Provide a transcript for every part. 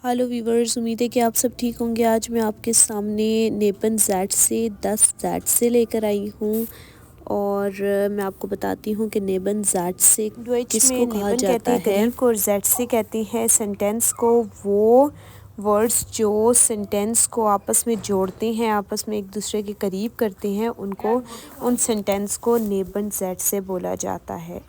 Hello viewers, उम्मीद है कि आप सब ठीक होंगे। आज मैं आपके सामने नेपन जैट से 10 जैट से लेकर आई हूँ और मैं आपको बताती हूँ कि नेबन जैट से किसको कहा नेबन जाता कहते हैं है। करीब को और जेड से कहते हैं सेंटेंस को। वो वर्ड्स जो सेंटेंस को आपस में जोड़ते हैं, आपस में एक दूसरे के करीब करते हैं, उन सेंटेंस को नेबन जेड से बोला जाता है।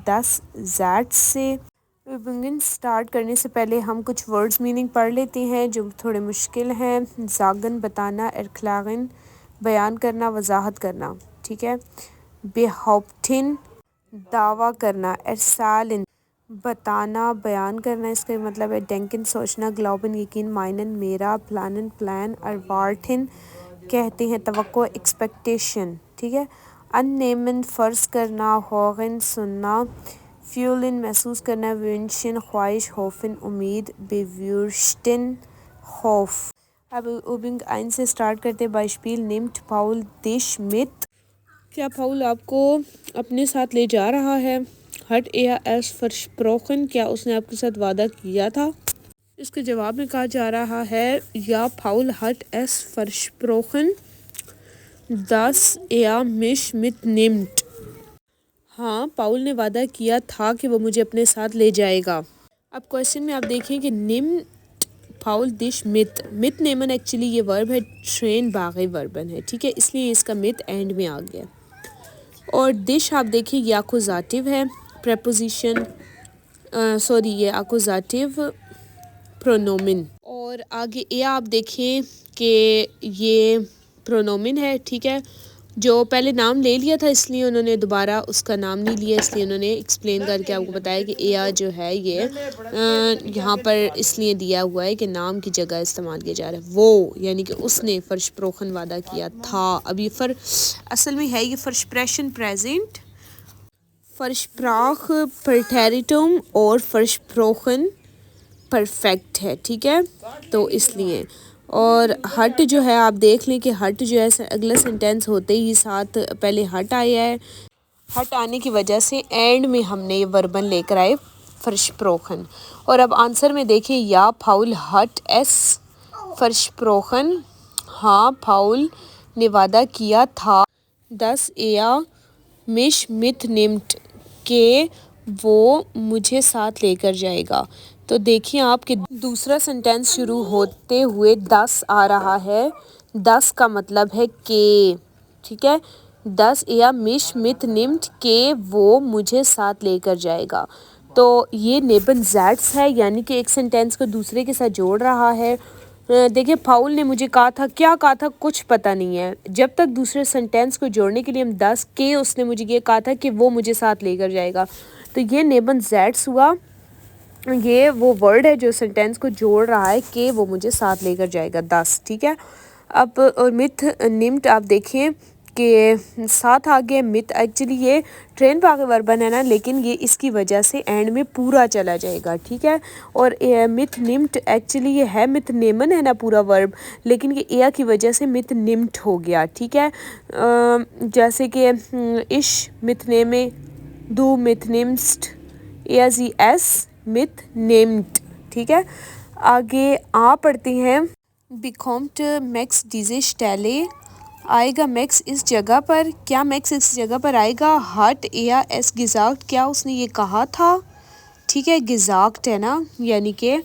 10 जेड से बिगिन स्टार्ट करने से पहले हम कुछ वर्ड्स मीनिंग पढ़ लेते हैं जो थोड़े मुश्किल हैं। जागन बताना, एरखलागन बयान करना, वजाहत करना, ठीक है। बेहाउप्टिन दावा करना, एरसालिन बताना, बयान करना, इसका मतलब है डेंकिन सोचना, ग्लोबन यकीन, माइनन मेरा, प्लानन प्लान, अरवार्टिन कहते हैं तवक्को एक्सपेक्टेशन, ठीक है। अननेमन फ़र्ज करना, होगन सुनना, फ्यूलिन महसूस करना, विंशन ख्वाहिश, होफिन उम्मीद, बेव्यूर्स्टिन खौफ। अब उबिंग आइन से स्टार्ट करते बाइशपील निम्ट पाउल दिश मित। क्या पाउल आपको अपने साथ ले जा रहा है? हट एया एस फर्शप्रोखन, क्या उसने आपके साथ वादा किया था? इसके जवाब में कहा जा रहा है या पाउल हट एस फर्शप्रोखन 10 एया मिश मित निम्ट। हाँ, पाउल ने वादा किया था कि वो मुझे अपने साथ ले जाएगा। अब क्वेश्चन में आप देखें कि निम्ट पाउल दिश मित मित नेमन, एक्चुअली ये वर्ब है, ट्रेन बागी वर्बन है, ठीक है, इसलिए इसका मित एंड में आ गया। और दिश आप देखिए ये अकुजाटिव है, प्रेपोजिशन सॉरी ये अकुजाटिव प्रोनोमिन। और आगे ए आप देखें कि ये प्रोनोमिन है, ठीक है। जो पहले नाम ले लिया था इसलिए उन्होंने दोबारा उसका नाम नहीं लिया, इसलिए उन्होंने एक्सप्लेन करके आपको बताया कि एया जो है ये यहाँ पर इसलिए दिया हुआ है कि नाम की जगह इस्तेमाल किया जा रहा है। वो यानी कि उसने फर्श प्रोखन वादा किया था। अब ये असल में है ये फर्शप्रेशन प्रेजेंट, फर्शप्राख प्रटेरिटुम और फर्शप्रोखन परफेक्ट है, ठीक है, तो इसलिए। और हट जो है आप देख लें कि हट जो है अगला सेंटेंस होते ही साथ पहले हट आया है। हट आने की वजह से एंड में हमने ये वर्बन लेकर आए फर्शप्रोखन। और अब आंसर में देखें या फाउल हट एस फर्शप्रोखन, हाँ फाउल ने वादा किया था 10 एया मिश मिथ निम्ट के वो मुझे साथ लेकर जाएगा। तो देखिए आपके दूसरा सेंटेंस शुरू होते हुए 10 आ रहा है। 10 का मतलब है के, ठीक है। 10 या मिश मित निम्ट के वो मुझे साथ लेकर जाएगा। तो ये नेबन जैट्स है, यानी कि एक सेंटेंस को दूसरे के साथ जोड़ रहा है। देखिए पाउल ने मुझे कहा था, क्या कहा था कुछ पता नहीं है। जब तक दूसरे सेंटेंस को जोड़ने के लिए हम 10 के, उसने मुझे ये कहा था कि वो मुझे साथ लेकर जाएगा। तो ये नेबन जैट्स हुआ, ये वो वर्ड है जो सेंटेंस को जोड़ रहा है कि वो मुझे साथ लेकर जाएगा 10, ठीक है। अब मिथ निम्ट आप देखें कि साथ आ गया मिथ, एक्चुअली ये ट्रेन भागे वर्बन है ना, लेकिन ये इसकी वजह से एंड में पूरा चला जाएगा, ठीक है। और मिथ निम्ट एक्चुअली ये है मिथ नेमन है ना पूरा वर्ब, लेकिन ये एया की वजह से मिथ निम्ट हो गया, ठीक है। जैसे कि इश मिथ नेमे, दू मिथ निम्स्ट, एया जी एस मिथ नेम्ड, ठीक है। आगे आ पढ़ते हैं बिकॉम्ट मैक्स डीजे स्टैले आएगा मैक्स इस जगह पर, क्या मैक्स इस जगह पर आएगा? हट या एस गिजाक्ट, क्या उसने ये कहा था? ठीक है, गिजाक्ट है ना, यानी कि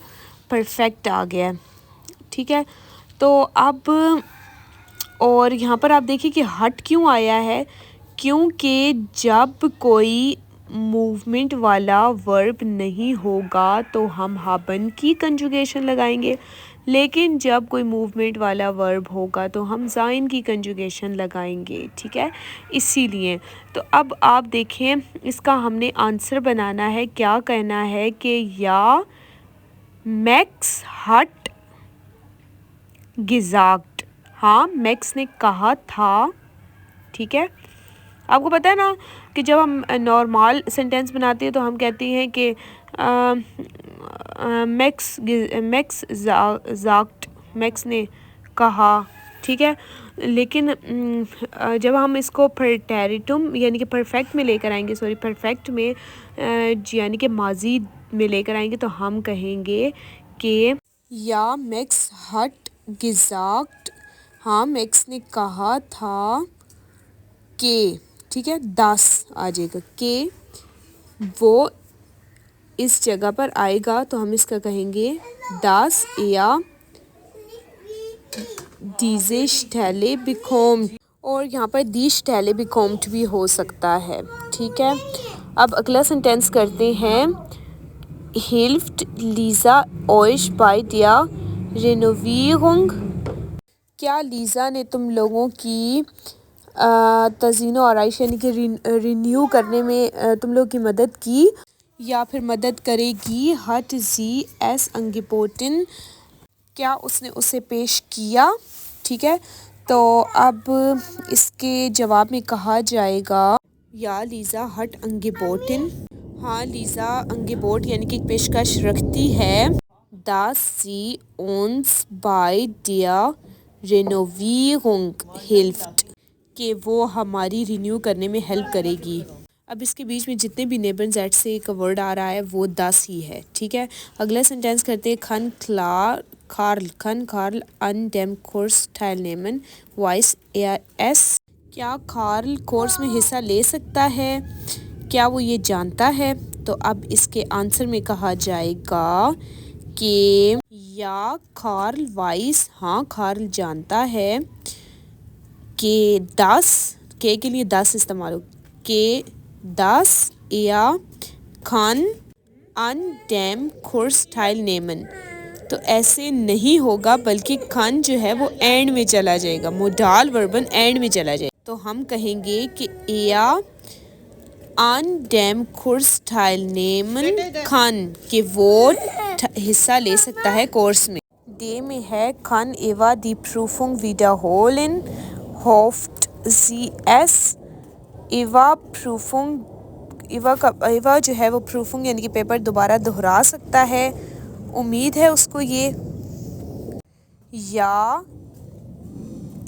परफेक्ट आ गया, ठीक है। तो अब और यहाँ पर आप देखिए कि हट क्यों आया है, क्योंकि जब कोई मूवमेंट वाला वर्ब नहीं होगा तो हम हाबन की कंजुगेशन लगाएंगे, लेकिन जब कोई मूवमेंट वाला वर्ब होगा तो हम ज़ाइन की कंजुगेशन लगाएंगे, ठीक है, इसीलिए। तो अब आप देखें इसका हमने आंसर बनाना है, क्या कहना है कि या मैक्स हट गिजाक्ट, हाँ मैक्स ने कहा था, ठीक है। आपको पता है ना कि जब हम नॉर्मल सेंटेंस बनाते हैं तो हम कहते हैं कि मैक्स जाक्ट, मैक्स ने कहा, ठीक है। लेकिन जब हम इसको प्रेटेरिटुम यानी कि परफेक्ट में लेकर आएंगे, सॉरी परफेक्ट में यानी कि माजी में लेकर आएंगे, तो हम कहेंगे कि या मैक्स हट gesagt, हाँ मैक्स ने कहा था कि, ठीक है 10 आ जाएगा कि वो इस जगह पर आएगा, तो हम इसका कहेंगे das er diese Stelle bekommt, और यहाँ पर die Stelle bekommt भी हो सकता है, ठीक है। अब अगला सेंटेंस करते हैं, hilft Lisa euch bei der Renovierung, क्या लीज़ा ने तुम लोगों की तज़ीनो आराइश यानी कि रिन्यू करने में तुम लोग की मदद की या फिर मदद करेगी। हट जी एस अंगिपोटिन, क्या उसने उसे पेश किया, ठीक है। तो अब इसके जवाब में कहा जाएगा या लीज़ा हट अंगिपोटिन, हाँ लीज़ा अंगिपोट यानी कि पेशकश रखती है, dass sie uns bei der Renovierung hilft, कि वो हमारी रिन्यू करने में हेल्प करेगी। अब इसके बीच में जितने भी नेबन जेड से एक वर्ड आ रहा है वो 10 ही है, ठीक है। अगला सेंटेंस करते हैं, खन खार्ल अन डेम कोर्स teilnehmen, वॉइस एस, क्या खार्ल कोर्स में हिस्सा ले सकता है, क्या वो ये जानता है। तो अब इसके आंसर में कहा जाएगा कि या खार्ल वाइस, हाँ खार्ल जानता है कि 10 के लिए 10 इस्तेमाल हो, के 10 या खान अन डैम कोर्स teilnehmen, तो ऐसे नहीं होगा बल्कि खान जो है वो एंड में चला जाएगा, मोडाल वर्बन एंड में चला जाएगा। तो हम कहेंगे कि या an dem Kurs teilnehmen kann, कि वो हिस्सा ले सकता है कोर्स में। डे में है kann Eva die Prüfung wiederholen, hofft sie es, Eva जो है वो प्रूफिंग यानी कि पेपर दोबारा दोहरा सकता है, उम्मीद है उसको ये। या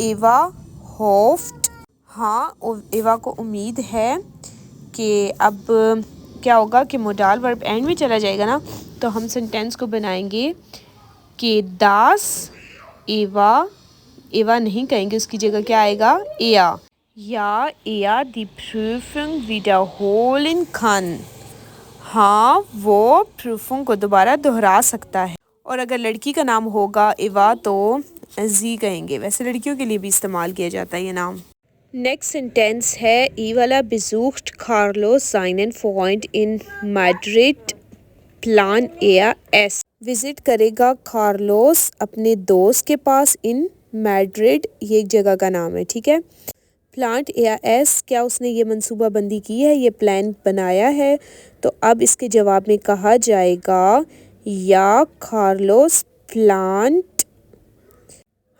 ईवा होफ्ट, हाँ ईवा को उम्मीद है कि अब क्या होगा कि मोडाल वर्ब एंड में चला जाएगा ना, तो हम सेंटेंस को बनाएंगे कि दास ईवा नहीं कहेंगे, उसकी जगह क्या आएगा या die Prüfung wiederholen kann, हाँ वो प्रूफिंग को दोबारा दोहरा सकता है। और अगर लड़की का नाम होगा इवा तो जी कहेंगे, वैसे लड़कियों के लिए भी इस्तेमाल किया जाता है ये नाम। नेक्स्ट सेंटेंस है, Ivala besucht Carlos seinen Freund in Madrid, plan er es, visit करेगा कार्लोस अपने दोस्त के पास इन मैड्रिड, ये एक जगह का नाम है, ठीक है। प्लांट या एस, क्या उसने ये मंसूबा बंदी की है, ये प्लान बनाया है। तो अब इसके जवाब में कहा जाएगा या कार्लोस प्लांट,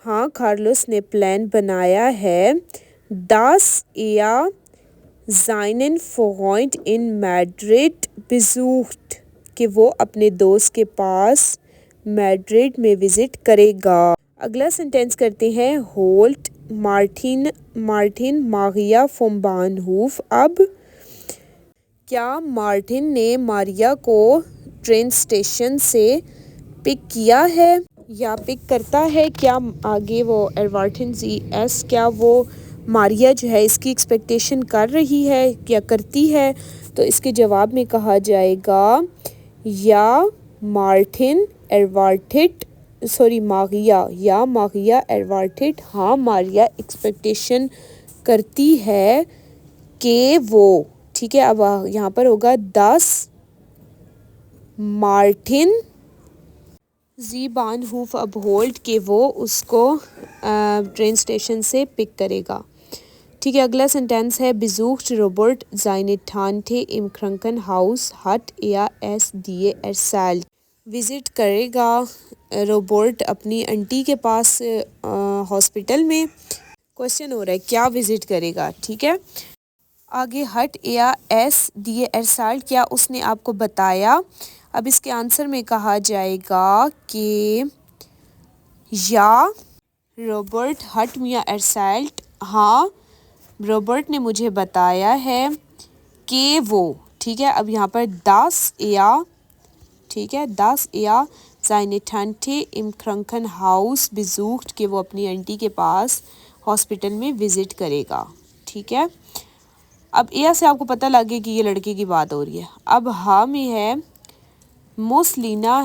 हाँ कार्लोस ने प्लान बनाया है, das er seinen Freund in Madrid besucht, कि वो अपने दोस्त के पास मैड्रिड में विजिट करेगा। अगला सेंटेंस करते हैं, होल्ट मार्टिन मारिया फ्रॉम बानहूफ, अब क्या मार्टिन ने मारिया को ट्रेन स्टेशन से पिक किया है या पिक करता है, क्या आगे वो एडवर्टन जी एस, क्या वो मारिया जो है इसकी एक्सपेक्टेशन कर रही है या करती है। तो इसके जवाब में कहा जाएगा या मार्टिन एडवर्टेड, मारिया एडवर्टेड, हाँ मारिया एक्सपेक्टेशन करती है कि वो, ठीक है। अब यहाँ पर होगा 10 मार्टिन जी बानहूफ अपहोल्ड, के वो उसको ट्रेन स्टेशन से पिक करेगा, ठीक है। अगला सेंटेंस है, besucht Robert seine Tante im Krankenhaus, hat er es dir erzählt, visit करेगा रोबोट अपनी आंटी के पास हॉस्पिटल में। क्वेश्चन हो रहा है क्या विजिट करेगा, ठीक है। आगे हट या एस दिए एरसाल्ट, क्या उसने आपको बताया। अब इसके आंसर में कहा जाएगा कि या रॉबर्ट हट मिया एरसाल्ट, हाँ रॉबर्ट ने मुझे बताया है कि वो, ठीक है। अब यहाँ पर 10 या, ठीक है 10 या seine Tante im Krankenhaus besucht, कि वो अपनी आंटी के पास हॉस्पिटल में विजिट करेगा। ठीक है, अब ए से आपको पता लगे कि ये लड़के की बात हो रही है। अब हाँ में है muss Lina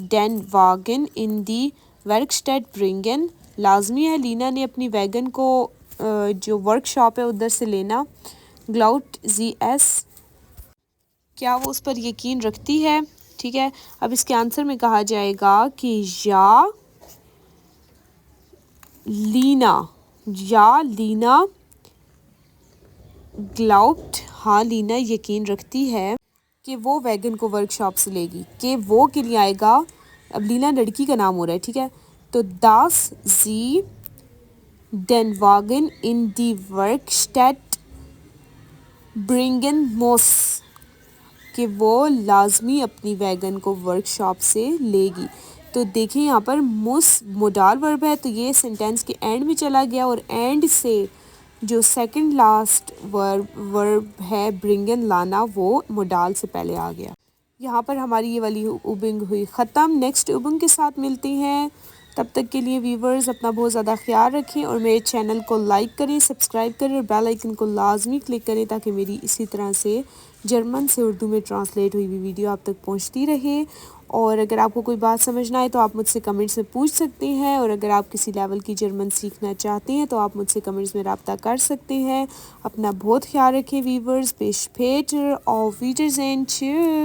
den Wagen in die Werkstatt bringen, लाजमी है लीना ने अपनी वैगन को जो वर्कशॉप है उधर से लेना। ग्लाउट जी एस, क्या वो उस पर यकीन रखती है। ठीक है, अब इसके आंसर में कहा जाएगा कि या लीना ग्लाउट, हाँ लीना यकीन रखती है कि वो वैगन को वर्कशॉप से लेगी। कि वो के लिए आएगा, अब लीना लड़की का नाम हो रहा है। ठीक है, तो Das ji den Wagen in die Werkstatt bringen muss, कि वो लाजमी अपनी वैगन को वर्कशॉप से लेगी। तो देखिए यहाँ पर मुस मोडाल वर्ब है, तो ये सेंटेंस के एंड में चला गया और एंड से जो सेकंड लास्ट वर्ब है ब्रिंगन लाना, वो मोडाल से पहले आ गया। यहाँ पर हमारी ये वाली उबिंग हुई ख़त्म। नेक्स्ट उबिंग के साथ मिलते हैं, तब तक के लिए व्यूवर्स अपना बहुत ज़्यादा ख्याल रखें और मेरे चैनल को लाइक करें, सब्सक्राइब करें और बेल आइकन को लाजमी क्लिक करें ताकि मेरी इसी तरह से जर्मन से उर्दू में ट्रांसलेट हुई हुई वीडियो आप तक पहुंचती रहे। और अगर आपको कोई बात समझना आए तो आप मुझसे कमेंट्स में पूछ सकते हैं, और अगर आप किसी लेवल की जर्मन सीखना चाहते हैं तो आप मुझसे कमेंट्स में रब्ता कर सकते हैं। अपना बहुत ख्याल रखें viewers, bis später, auf Wiedersehen, tschüss।